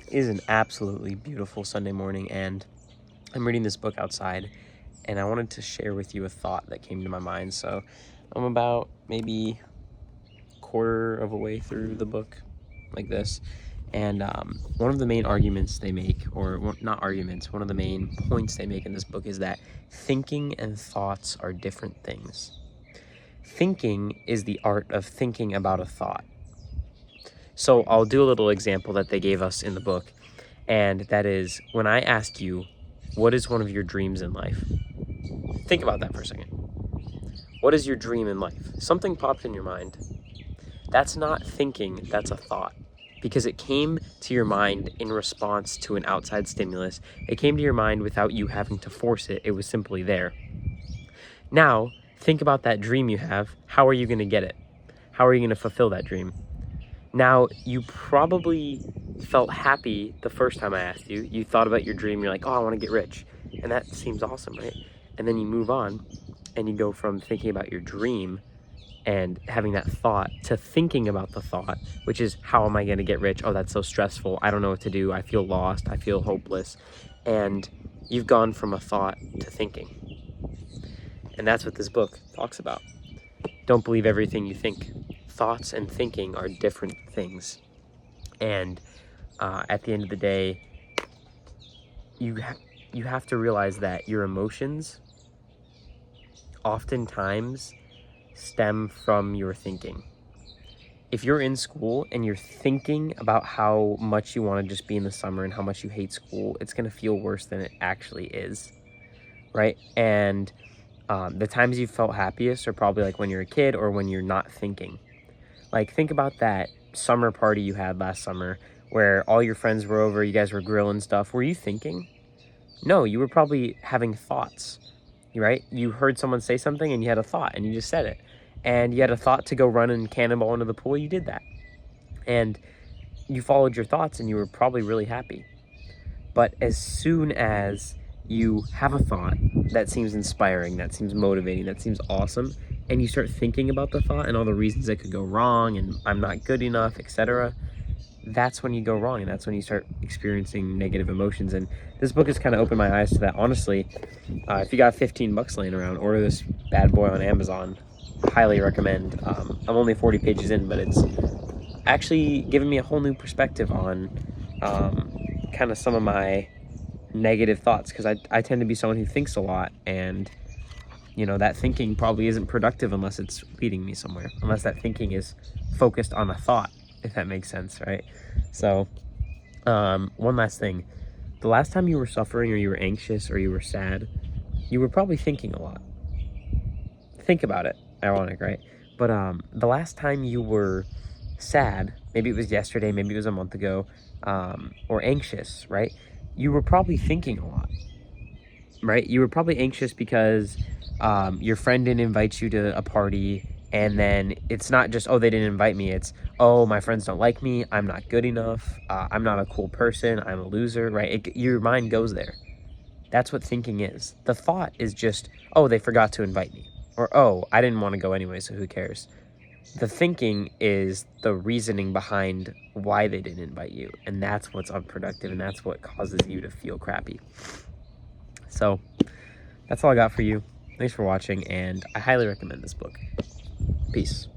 It is an absolutely beautiful Sunday morning, and I'm reading this book outside, and I wanted to share with you a thought that came to my mind. So I'm about maybe quarter of a way through the book, like this, and one of the main arguments they make, or not arguments, one of the main points they make in this book is that thinking and thoughts are different things. Thinking is the art of thinking about a thought. So I'll do a little example that they gave us in the book, and that is when I ask you, what is one of your dreams in life? Think about that for a second. What is your dream in life? Something popped in your mind. That's not thinking, that's a thought. Because it came to your mind in response to an outside stimulus. It came to your mind without you having to force it. It was simply there. Now, think about that dream you have. How are you going to get it? How are you going to fulfill that dream? Now, you probably felt happy the first time I asked you. You thought about your dream. You're like, oh, I want to get rich. And that seems awesome, right? And then you move on and you go from thinking about your dream and having that thought to thinking about the thought, which is, how am I going to get rich? Oh, that's so stressful. I don't know what to do. I feel lost. I feel hopeless. And you've gone from a thought to thinking. And that's what this book talks about. Don't believe everything you think. Thoughts and thinking are different things. And at the end of the day, you have to realize that your emotions oftentimes stem from your thinking. If you're in school and you're thinking about how much you want to just be in the summer and how much you hate school, it's going to feel worse than it actually is, right? And the times you felt happiest are probably like when you're a kid or when you're not thinking. Like, think about that summer party you had last summer where all your friends were over, you guys were grilling stuff. Were you thinking? No, you were probably having thoughts, right? You heard someone say something and you had a thought and you just said it. And you had a thought to go run and cannonball into the pool, you did that. And you followed your thoughts and you were probably really happy. But as soon as you have a thought that seems inspiring, that seems motivating, that seems awesome, and you start thinking about the thought and all the reasons that could go wrong and I'm not good enough, etc., that's when you go wrong, and that's when you start experiencing negative emotions. And this book has kind of opened my eyes to that. Honestly, if you got $15 laying around, order this bad boy on Amazon. Highly recommend. I'm only 40 pages in, but it's actually given me a whole new perspective on kind of some of my negative thoughts, because I tend to be someone who thinks a lot, and that thinking probably isn't productive unless it's leading me somewhere, unless that thinking is focused on a thought, if that makes sense, right? So one last thing. The last time you were suffering or you were anxious or you were sad, you were probably thinking a lot. Think about it. Ironic, right? But the last time you were sad, maybe it was yesterday, maybe it was a month ago, or anxious, right? You were probably thinking a lot, right? You were probably anxious because your friend didn't invite you to a party, and then it's not just, oh, they didn't invite me. It's, oh, my friends don't like me. I'm not good enough. I'm not a cool person. I'm a loser, right? Your mind goes there. That's what thinking is. The thought is just, oh, they forgot to invite me. Or, oh, I didn't want to go anyway, so who cares? The thinking is the reasoning behind why they didn't invite you. And that's what's unproductive, and that's what causes you to feel crappy. So that's all I got for you. Thanks for watching, and I highly recommend this book. Peace.